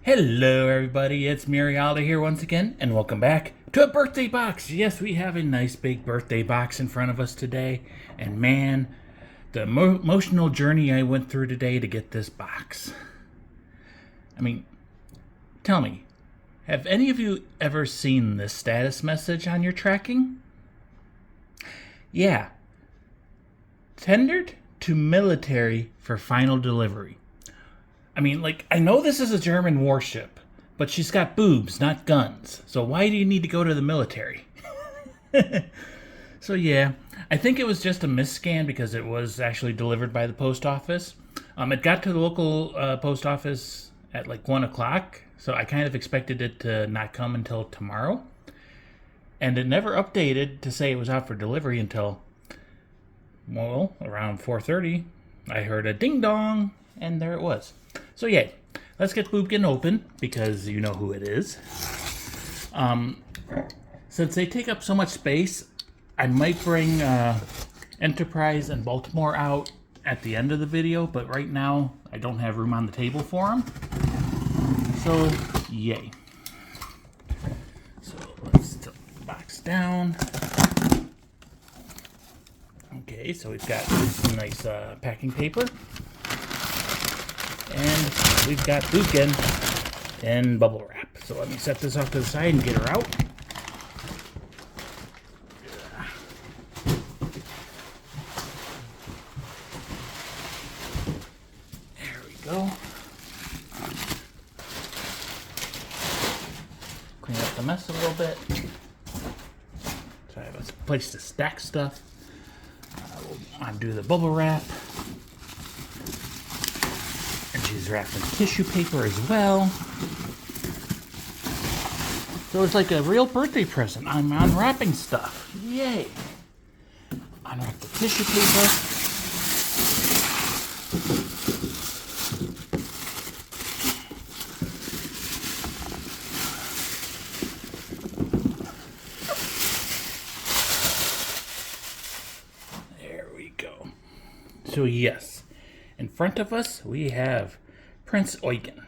Hello everybody, it's Murialda here once again, and welcome back to a birthday box. Yes, we have a nice big birthday box in front of us today, and man, the emotional journey I went through today to get this box. I mean, tell me, have any of you ever seen this status message on your tracking? Yeah. Tendered to military for final delivery. I mean, I know this is a German warship, but she's got boobs, not guns. So why do you need to go to the military? So yeah, I think it was just a misscan because it was actually delivered by the post office. It got to the local post office at 1 o'clock, so I kind of expected it to not come until tomorrow. And it never updated to say it was out for delivery until, well, around 4:30. I heard a ding dong, and there it was. So yeah, let's get Boobgen open, because you know who it is. Since they take up so much space, I might bring Enterprise and Baltimore out at the end of the video, but right now I don't have room on the table for them. So, yay. So let's tilt the box down. Okay, so we've got some nice packing paper. And we've got Boobgen in bubble wrap. So let me set this off to the side and get her out. There we go. Clean up the mess a little bit. So I have a place to stack stuff. We'll undo the bubble wrap. She's wrapped in tissue paper as well. So it's like a real birthday present. I'm unwrapping stuff. Yay! Unwrap the tissue paper. There we go. So yes, in front of us we have Prinz Eugen.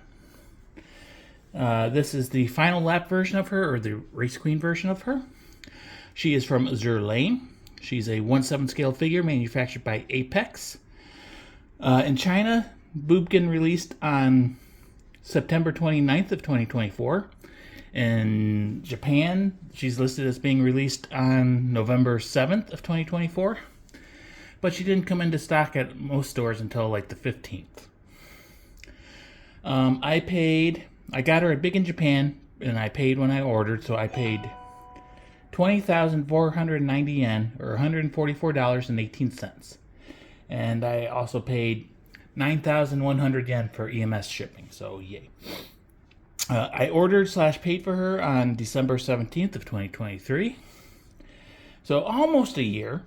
This is the final lap version of her, or the race queen version of her. She is from Azur Lane. She's a 1/7 scale figure manufactured by Apex. In China, Boobgen released on September 29th of 2024. In Japan, she's listed as being released on November 7th of 2024. But she didn't come into stock at most stores until the 15th. I got her at Big in Japan, and I paid when I ordered, so I paid 20,490 yen, or $144.18. And I also paid 9,100 yen for EMS shipping, so yay. I ordered/paid for her on December 17th of 2023. So almost a year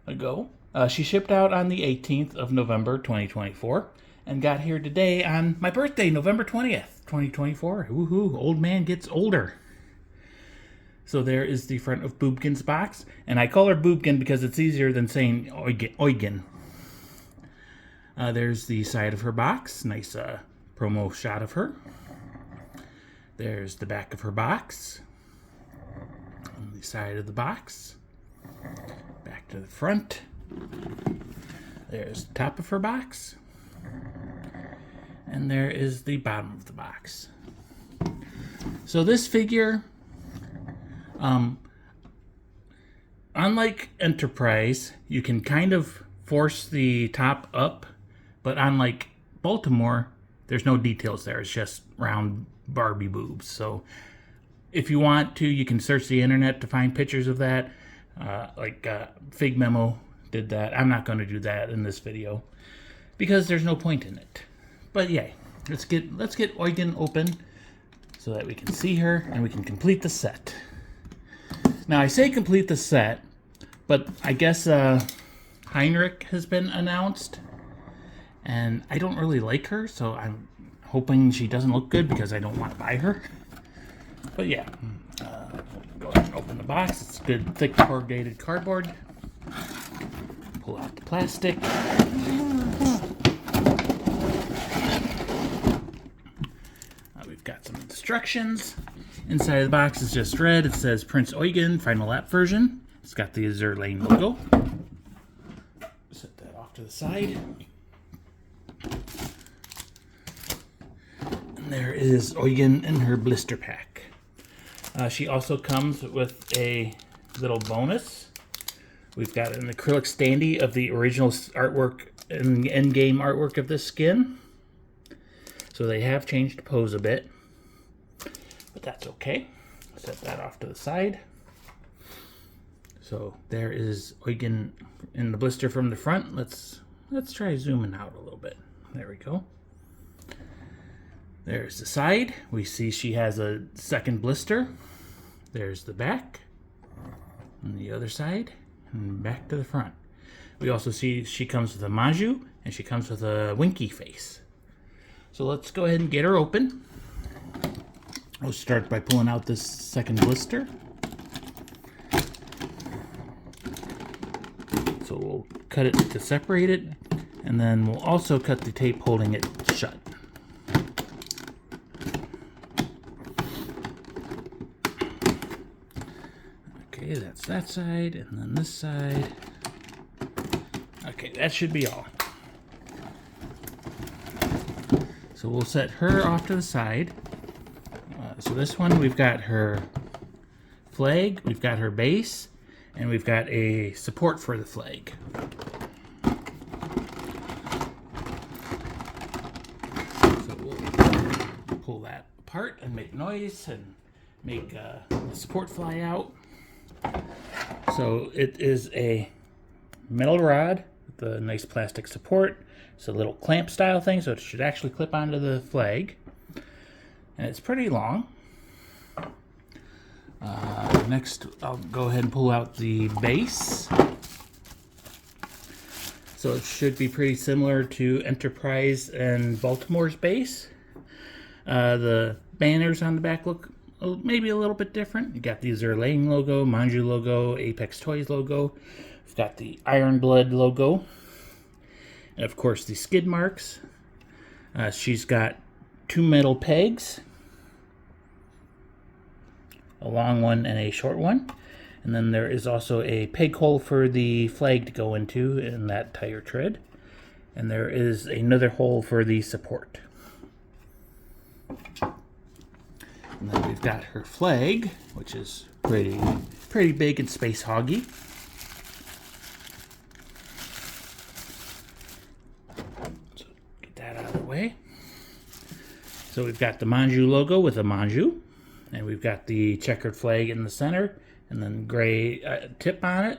ago. She shipped out on the 18th of November 2024. And got here today on my birthday, November 20th, 2024. Woohoo, old man gets older. So there is the front of Boobgen's box. And I call her Boobgen because it's easier than saying Eugen. There's the side of her box. Nice promo shot of her. There's the back of her box. On the side of the box. Back to the front. There's the top of her box. And there is the bottom of the box. So this figure, unlike Enterprise, you can kind of force the top up, but unlike Baltimore, there's no details there. It's just round Barbie boobs. So if you want to, you can search the internet to find pictures of that. Fig Memo did that. I'm not going to do that in this video because there's no point in it. But yeah, let's get Eugen open so that we can see her and we can complete the set. Now I say complete the set, but I guess Heinrich has been announced, and I don't really like her, so I'm hoping she doesn't look good because I don't want to buy her. But yeah, go ahead and open the box. It's good, thick, corrugated cardboard. Pull out the plastic. we've got some instructions. Inside of the box is just red. It says Prinz Eugen Final Lap version. It's got the Azur Lane logo. Set that off to the side. And there is Eugen in her blister pack. She also comes with a little bonus. We've got an acrylic standee of the original artwork and in-game artwork of this skin. So they have changed the pose a bit, but that's okay. Set that off to the side. So there is Eugen in the blister from the front. Let's try zooming out a little bit. There we go. There's the side. We see she has a second blister. There's the back. On the other side. And back to the front. We also see she comes with a manju, and she comes with a winky face. So let's go ahead and get her open. We'll start by pulling out this second blister. So we'll cut it to separate it, and then we'll also cut the tape holding it shut. Okay, that's that side, and then this side. Okay, that should be all. So we'll set her off to the side. So this one, we've got her flag, we've got her base, and we've got a support for the flag. So we'll pull that apart and make noise and make the support fly out. So it is a metal rod with a nice plastic support. It's a little clamp style thing, so it should actually clip onto the flag. And it's pretty long. Next, I'll go ahead and pull out the base. So it should be pretty similar to Enterprise and Baltimore's base. The banners on the back look maybe a little bit different. You got the Azur Lane logo, Manju logo, Apex Toys logo. We've got the Iron Blood logo. And of course the skid marks. She's got two metal pegs. A long one and a short one. And then there is also a peg hole for the flag to go into in that tire tread. And there is another hole for the support. And then we've got her flag, which is pretty big and space hoggy. So get that out of the way. So we've got the Manju logo with a Manju. And we've got the checkered flag in the center, and then gray tip on it.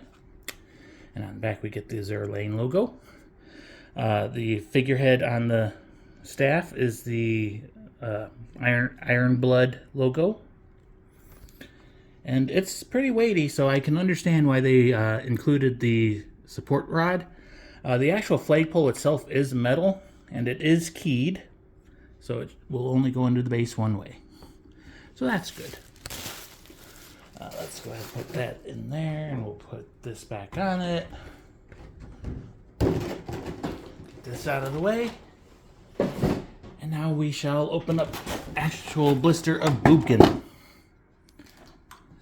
And on the back we get the Azur Lane logo. The figurehead on the staff is the Iron Blood logo. And it's pretty weighty, so I can understand why they included the support rod. The actual flagpole itself is metal, and it is keyed, so it will only go into the base one way. So that's good. Let's go ahead and put that in there, and we'll put this back on it. Get this out of the way. And now we shall open up actual blister of Boobgen.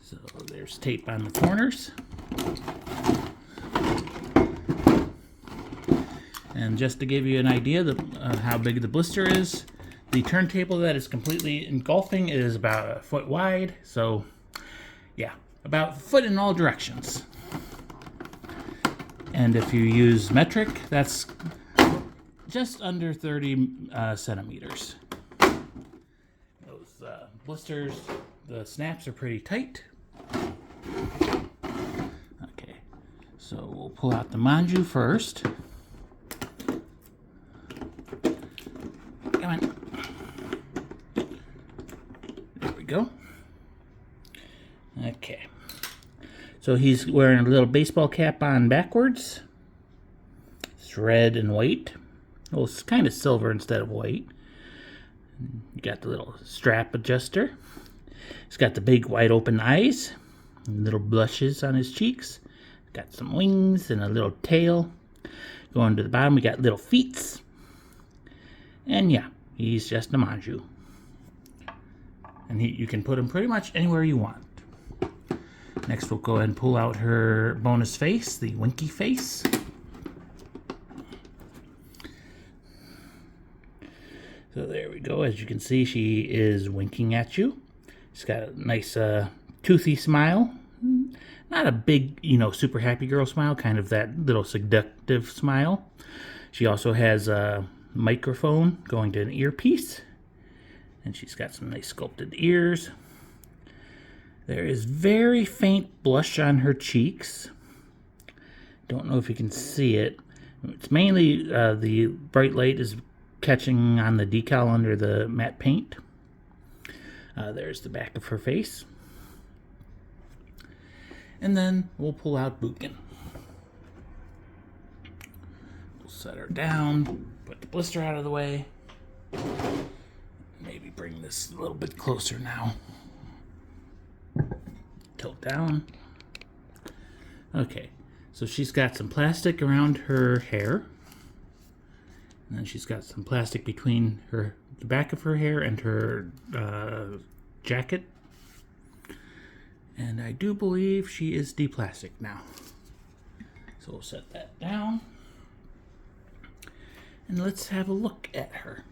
So there's tape on the corners. And just to give you an idea of how big the blister is, the turntable that is completely engulfing is about a foot wide, so yeah, about a foot in all directions. And if you use metric, that's just under 30 centimeters. Those blisters, the snaps are pretty tight. Okay, so we'll pull out the Manju first. Come on. Go. Okay. So he's wearing a little baseball cap on backwards. It's red and white. Well, it's kind of silver instead of white. You got the little strap adjuster. He's got the big wide open eyes. Little blushes on his cheeks. Got some wings and a little tail. Going to the bottom, we got little feet. And yeah, he's just a Manju. And you can put them pretty much anywhere you want. Next, we'll go ahead and pull out her bonus face, the winky face. So there we go. As you can see, she is winking at you. She's got a nice toothy smile. Not a big, super happy girl smile, kind of that little seductive smile. She also has a microphone going to an earpiece. And she's got some nice sculpted ears. There is very faint blush on her cheeks. Don't know if you can see it. It's mainly the bright light is catching on the decal under the matte paint. There's the back of her face. And then we'll pull out Boobgen. We'll set her down, put the blister out of the way. Maybe bring this a little bit closer now. Tilt down. Okay, so she's got some plastic around her hair. And then she's got some plastic between the back of her hair and her jacket. And I do believe she is de-plastic now. So we'll set that down. And let's have a look at her.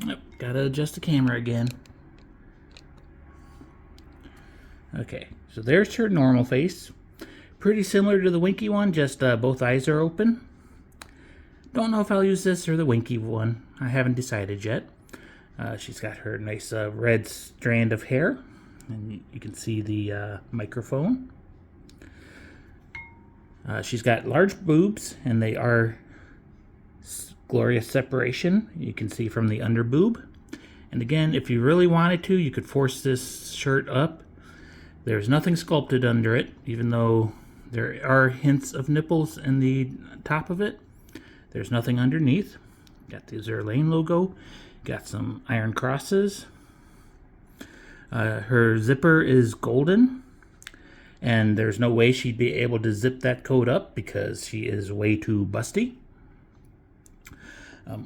Yep, gotta adjust the camera again. Okay, so there's her normal face. Pretty similar to the winky one, just both eyes are open. Don't know if I'll use this or the winky one. I haven't decided yet. She's got her nice red strand of hair. And you can see the microphone. She's got large boobs, and they are glorious separation. You can see from the under boob. And again, if you really wanted to, you could force this shirt up. There's nothing sculpted under it, even though there are hints of nipples in the top of it. There's nothing underneath. Got the Azur Lane logo. Got some iron crosses. Her zipper is golden, and there's no way she'd be able to zip that coat up because she is way too busty.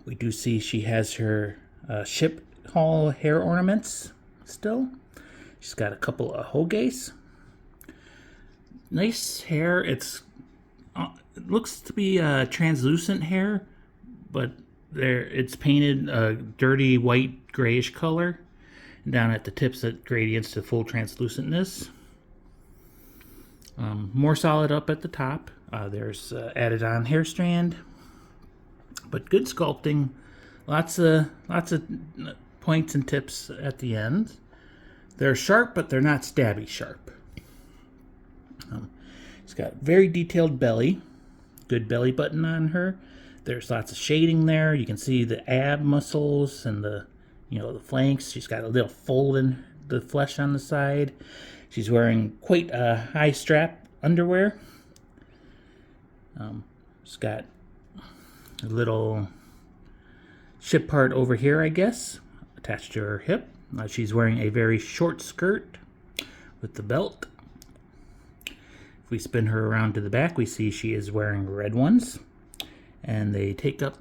We do see she has her ship haul hair ornaments still. She's got a couple of hogays. Nice hair. It looks to be translucent hair, but it's painted a dirty white grayish color. Down at the tips, it gradients to full translucentness. More solid up at the top. There's added on hair strand, but good sculpting. Lots of points and tips at the end. They're sharp, but they're not stabby sharp. It's got very detailed belly. Good belly button on her. There's lots of shading there. You can see the ab muscles and the flanks. She's got a little fold in the flesh on the side. She's wearing quite a high strap underwear. She's got a little ship part over here, I guess, attached to her hip. She's wearing a very short skirt with the belt. If we spin her around to the back, we see she is wearing red ones. And they cover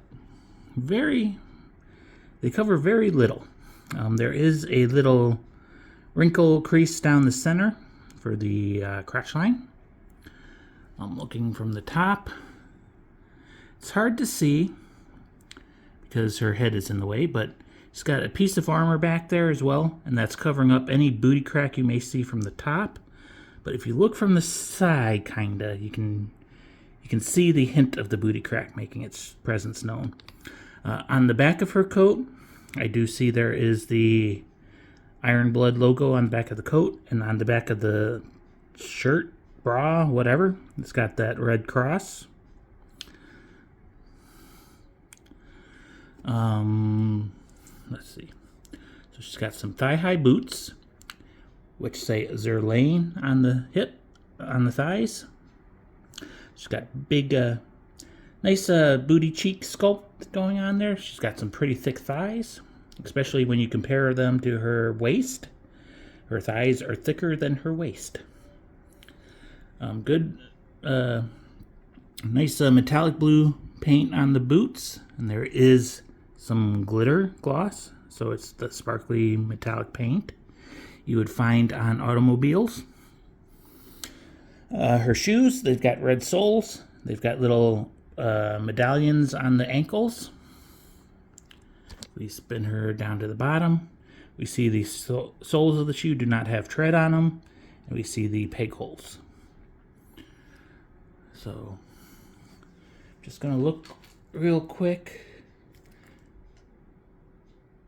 very little. There is a little wrinkle crease down the center for the crotch line. I'm looking from the top. It's hard to see because her head is in the way, but she's got a piece of armor back there as well, and that's covering up any booty crack you may see from the top. But if you look from the side, kinda, you can see the hint of the booty crack making its presence known. On the back of her coat, I do see there is the Iron Blood logo on the back of the coat, and on the back of the shirt, bra, whatever, it's got that red cross. Let's see. So she's got some thigh-high boots, which say Azur Lane on the hip, on the thighs. She's got big, nice booty cheek sculpt going on there. She's got some pretty thick thighs, especially when you compare them to her waist. Her thighs are thicker than her waist. Good, nice metallic blue paint on the boots, and there is some glitter gloss so it's the sparkly metallic paint you would find on automobiles. Her shoes, they've got red soles. They've got little medallions on the ankles. We spin her down to the bottom. We see the soles of the shoe do not have tread on them. And we see the peg holes. So, just going to look real quick.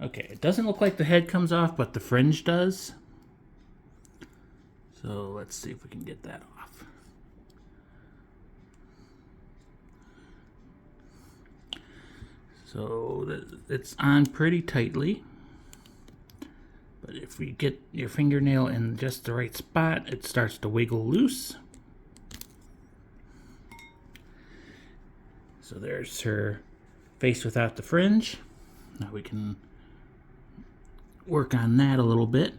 Okay, it doesn't look like the head comes off, but the fringe does. So let's see if we can get that off. So it's on pretty tightly. But if we get your fingernail in just the right spot, it starts to wiggle loose. So there's her face without the fringe. Now we can work on that a little bit.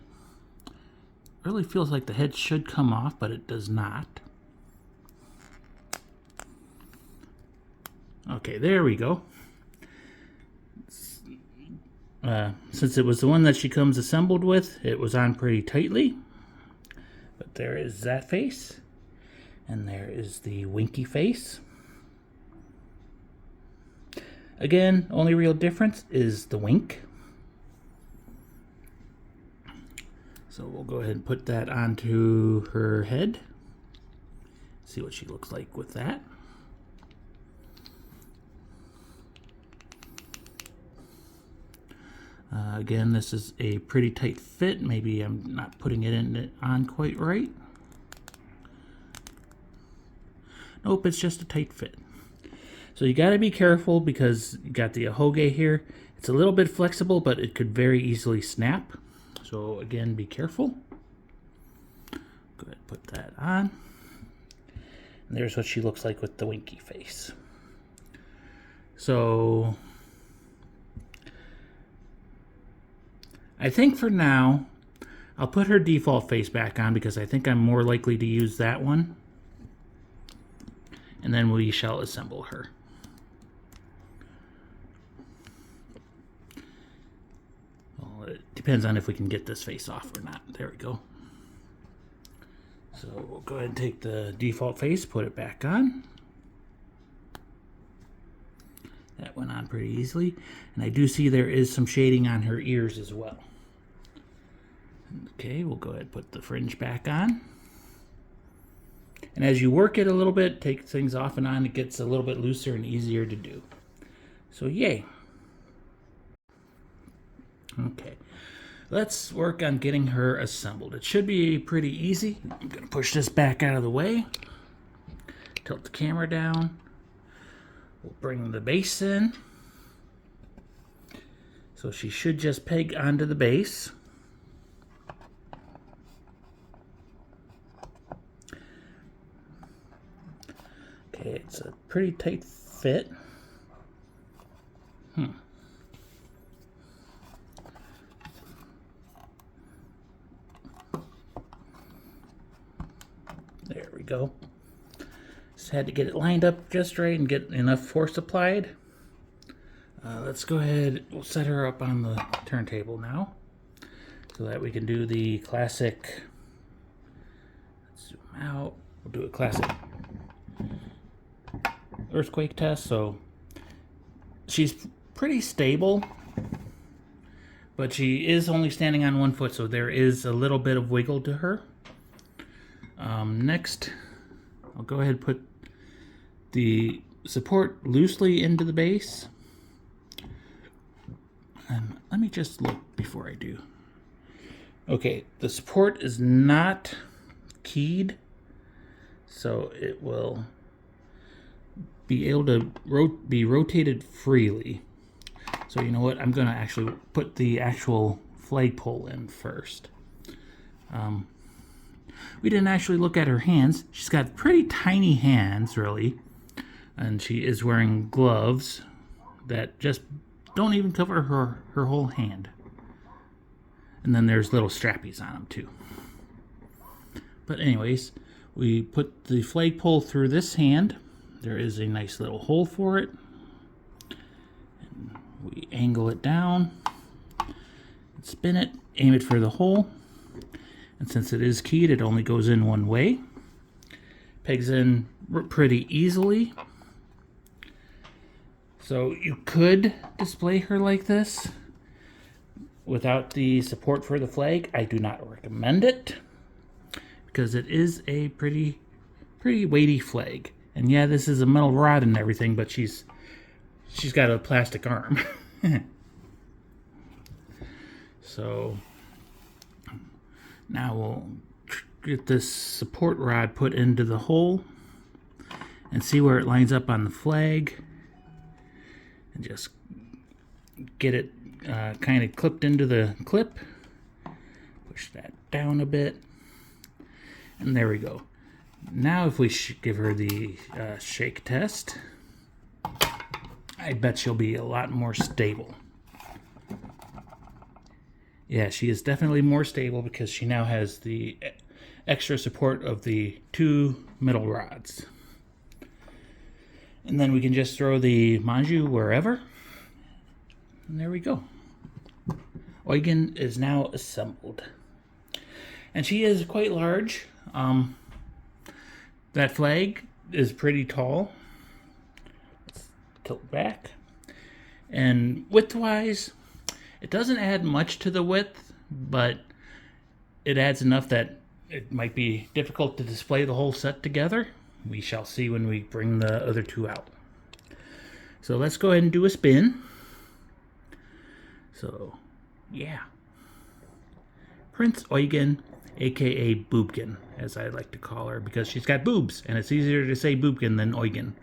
Really feels like the head should come off, but it does not. Okay, there we go. Since it was the one that she comes assembled with, it was on pretty tightly. But there is that face. And there is the winky face. Again, only real difference is the wink. So we'll go ahead and put that onto her head. See what she looks like with that. Again, this is a pretty tight fit. Maybe I'm not putting it on quite right. Nope, it's just a tight fit. So you got to be careful because you got the ahoge here. It's a little bit flexible, but it could very easily snap. So again, be careful. Go ahead and put that on. And there's what she looks like with the winky face. So I think for now, I'll put her default face back on because I think I'm more likely to use that one. And then we shall assemble her. Well, it depends on if we can get this face off or not. There we go. So we'll go ahead and take the default face, put it back on. That went on pretty easily. And I do see there is some shading on her ears as well. Okay, we'll go ahead and put the fringe back on. And as you work it a little bit, take things off and on, it gets a little bit looser and easier to do. So yay. Okay, let's work on getting her assembled. It should be pretty easy. I'm going to push this back out of the way. Tilt the camera down. We'll bring the base in. So she should just peg onto the base. Okay, it's a pretty tight fit. There we go. Just had to get it lined up just right and get enough force applied. Let's go ahead, we'll set her up on the turntable now so that we can do the classic, let's zoom out, we'll do a classic earthquake test. So she's pretty stable, but she is only standing on one foot, so there is a little bit of wiggle to her. Next, I'll go ahead and put the support loosely into the base. And let me just look before I do. Okay, the support is not keyed, so it will be able to be rotated freely. So you know what, I'm going to actually put the actual flagpole in first. We didn't actually look at her hands. She's got pretty tiny hands, really. And she is wearing gloves that just don't even cover her whole hand. And then there's little strappies on them, too. But anyways, we put the flagpole through this hand. There is a nice little hole for it. And we angle it down. Spin it, aim it for the hole, and since it is keyed, it only goes in one way. Pegs in pretty easily. So you could display her like this without the support for the flag. I do not recommend it because it is a pretty weighty flag. And yeah, this is a metal rod and everything, but she's got a plastic arm. So now we'll get this support rod put into the hole and see where it lines up on the flag, and just get it kind of clipped into the clip. Push that down a bit, and there we go. Now if we give her the shake test, I bet she'll be a lot more stable. Yeah, she is definitely more stable because she now has the extra support of the 2 middle rods. And then we can just throw the manju wherever. And there we go. Eugen is now assembled. And she is quite large. That flag is pretty tall. Let's tilt back. And width-wise, it doesn't add much to the width, but it adds enough that it might be difficult to display the whole set together. We shall see when we bring the other 2 out. So let's go ahead and do a spin. So, yeah. Prinz Eugen, aka Boobgen, as I like to call her, because she's got boobs, and it's easier to say Boobgen than Eugen.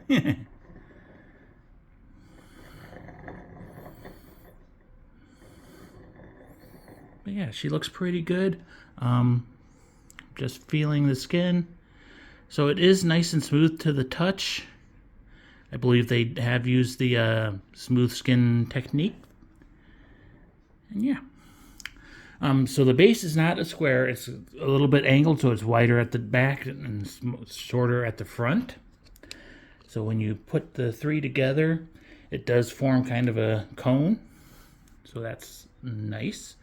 But yeah, she looks pretty good. Just feeling the skin. So it is nice and smooth to the touch. I believe they have used the smooth skin technique. And yeah. So the base is not a square. It's a little bit angled, so it's wider at the back and shorter at the front. So when you put the 3 together, it does form kind of a cone. So that's nice.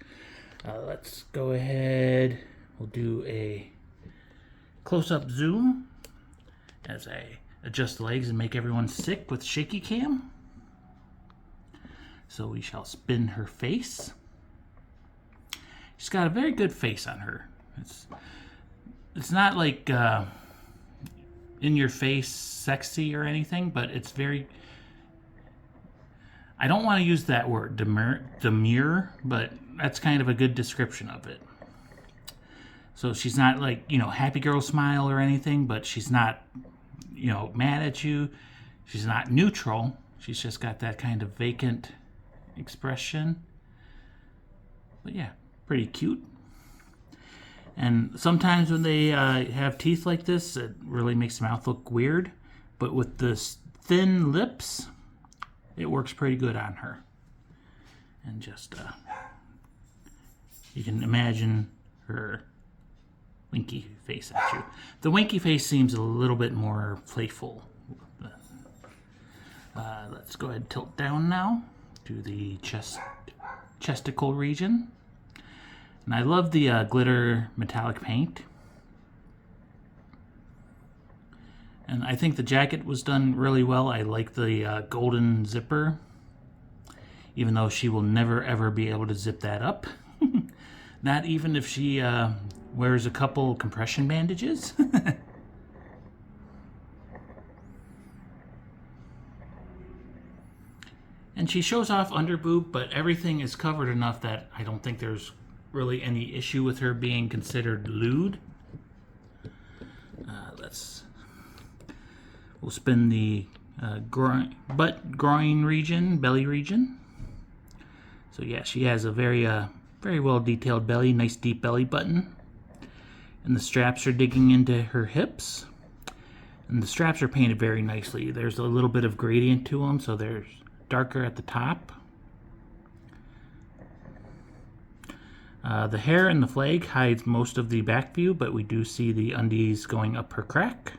Let's go ahead. We'll do a close-up zoom as I adjust the legs and make everyone sick with shaky cam. So we shall spin her face. She's got a very good face on her. It's not like in your face sexy or anything, but it's very, I don't want to use that word, demure, but that's kind of a good description of it. So she's not like, happy girl smile or anything, but she's not, mad at you. She's not neutral. She's just got that kind of vacant expression. But yeah, pretty cute. And sometimes when they have teeth like this, it really makes the mouth look weird. But with the thin lips, it works pretty good on her. And just, you can imagine her winky face at you. The winky face seems a little bit more playful. Let's go ahead and tilt down now to the chesticle region. And I love the glitter metallic paint. And I think the jacket was done really well. I like the golden zipper, even though she will never ever be able to zip that up. Not even if she wears a couple compression bandages. And she shows off under boob, but everything is covered enough that I don't think there's really any issue with her being considered lewd. We'll spin the groin region, belly region. So yeah, she has a very well detailed belly, nice deep belly button. And the straps are digging into her hips. And the straps are painted very nicely. There's a little bit of gradient to them, so there's darker at the top. The hair and the flag hides most of the back view, but we do see the undies going up her crack.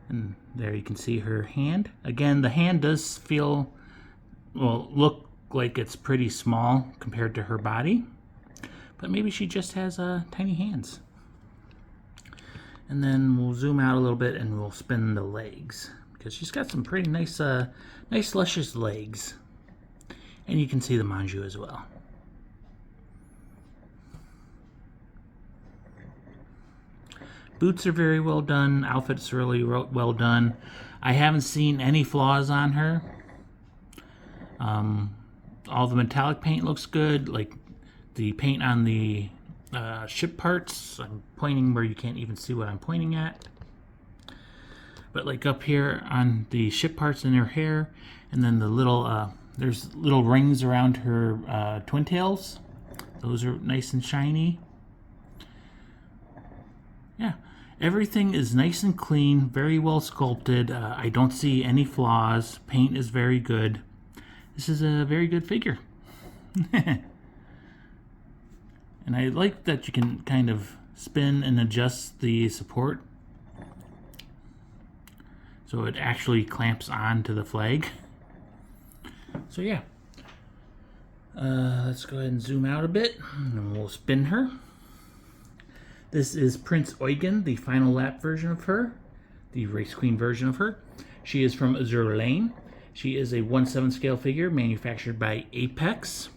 And there you can see her hand. Again, the hand does feel, well, look like it's pretty small compared to her body, but maybe she just has tiny hands. And then we'll zoom out a little bit and we'll spin the legs, because she's got some pretty nice, nice luscious legs. And you can see the manju as well. Boots are very well done. Outfit's really well done. I haven't seen any flaws on her. All the metallic paint looks good. Like the paint on the ship parts, I'm pointing where you can't even see what I'm pointing at. But like up here on the ship parts in her hair, and then the little, there's little rings around her twin tails. Those are nice and shiny. Yeah, everything is nice and clean, very well sculpted. I don't see any flaws. Paint is very good. This is a very good figure. And I like that you can kind of spin and adjust the support so it actually clamps on to the flag. So yeah, let's go ahead and zoom out a bit and we'll spin her. This is Prinz Eugen, the final lap version of her, the race queen version of her. She is from Azur Lane. She is a 1/7 scale figure manufactured by Apex.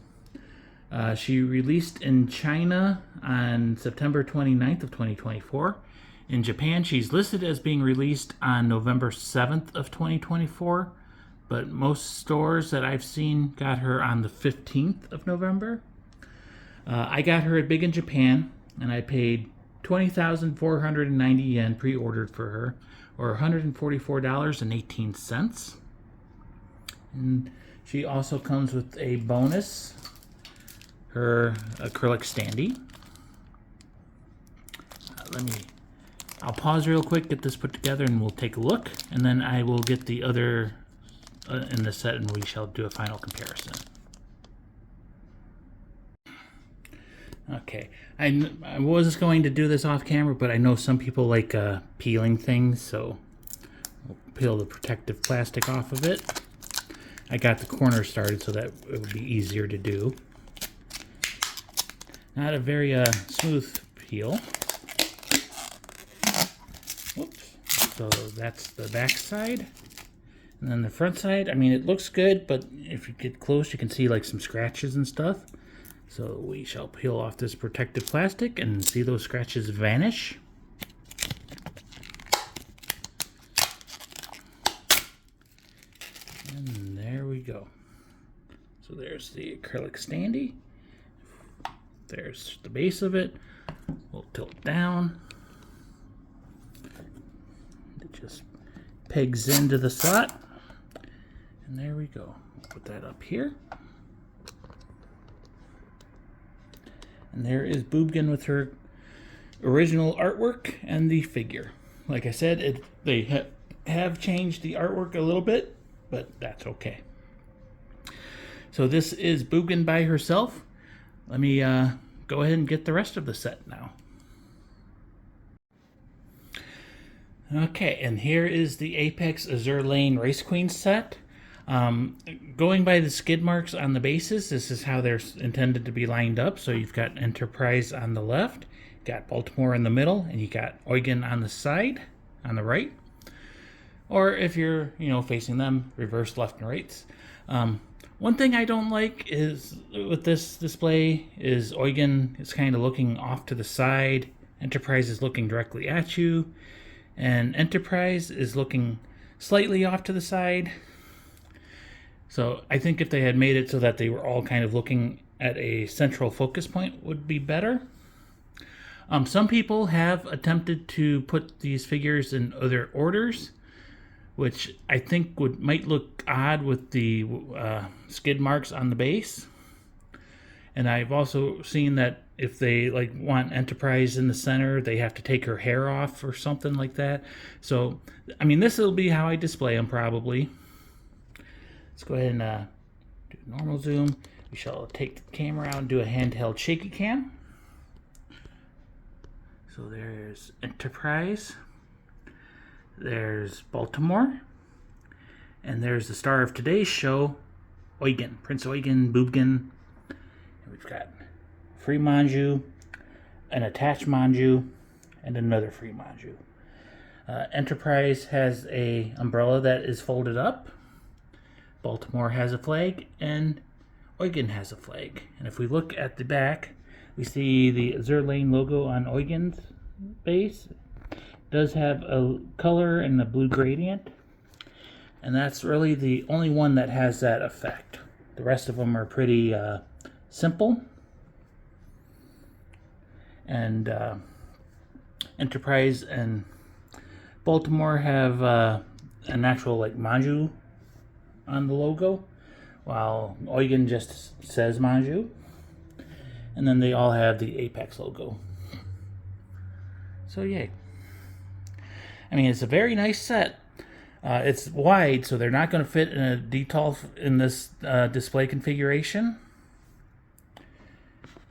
She released in China on September 29th of 2024. In Japan, she's listed as being released on November 7th of 2024, but most stores that I've seen got her on the 15th of November. I got her at Big in Japan, and I paid 20,490 yen pre-ordered for her, or $144.18. And she also comes with a bonus, her acrylic standee. I'll pause real quick, get this put together, and we'll take a look, and then I will get the other in the set, and we shall do a final comparison. Okay, I was going to do this off camera, but I know some people like peeling things, so we'll peel the protective plastic off of it. I got the corner started so that it would be easier to do. Not a very smooth peel. Whoops. So that's the back side. And then the front side, I mean, it looks good, but if you get close, you can see like some scratches and stuff. So we shall peel off this protective plastic and see those scratches vanish. And there we go. So there's the acrylic standee. There's the base of it. We'll tilt down. It just pegs into the slot. And there we go. Put that up here. And there is Boobgen with her original artwork and the figure. Like I said, they have changed the artwork a little bit, but that's okay. So this is Boobgen by herself. Let me go ahead and get the rest of the set now. Okay, and here is the Apex Azur Lane Race Queen set. Going by the skid marks on the bases, this is how they're intended to be lined up. So you've got Enterprise on the left, you've got Baltimore in the middle, and you got Eugen on the side, on the right. Or if you're, facing them, reverse left and right. One thing I don't like is with this display is Eugen is kind of looking off to the side, Enterprise is looking directly at you, and Enterprise is looking slightly off to the side. So I think if they had made it so that they were all kind of looking at a central focus point would be better. Some people have attempted to put these figures in other orders, which I think might look odd with the skid marks on the base. And I've also seen that if they want Enterprise in the center, they have to take her hair off or something like that. So, I mean, this will be how I display them probably. Let's go ahead and do normal zoom. We shall take the camera out and do a handheld shaky cam. So there's Enterprise. There's Baltimore. And there's the star of today's show, Eugen, Prinz Eugen, Boobgen. And we've got free manju, an attached manju, and another free manju. Enterprise has a umbrella that is folded up. Baltimore has a flag, and Eugen has a flag. And if we look at the back, we see the Azur Lane logo on Eugen's base. It does have a color and a blue gradient. And that's really the only one that has that effect. The rest of them are pretty simple. And Enterprise and Baltimore have an actual like manju on the logo, while Eugen just says manju. And then they all have the Apex logo. So yay. I mean, it's a very nice set. It's wide, so they're not going to fit in a detolf in this display configuration.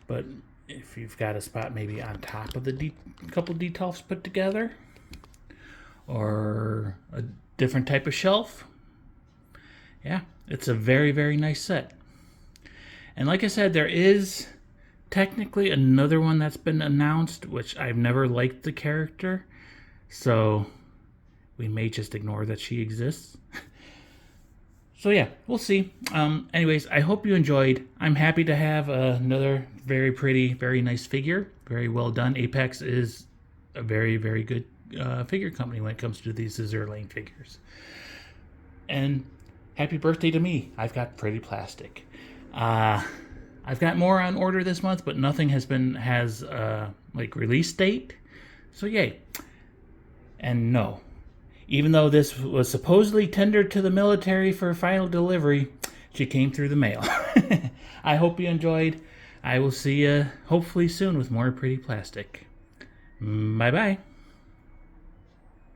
But if you've got a spot maybe on top of the couple detolfs put together, or a different type of shelf, yeah, it's a very, very nice set. And like I said, there is technically another one that's been announced, which I've never liked the character, so we may just ignore that she exists. So yeah, we'll see. Anyways, I hope you enjoyed. I'm happy to have another very pretty, very nice figure. Very well done. Apex is a very, very good figure company when it comes to these Azur Lane figures. And happy birthday to me. I've got pretty plastic. I've got more on order this month, but nothing has like release date. So yay. And no, even though this was supposedly tendered to the military for final delivery, she came through the mail. I hope you enjoyed. I will see you hopefully soon with more pretty plastic. Bye bye.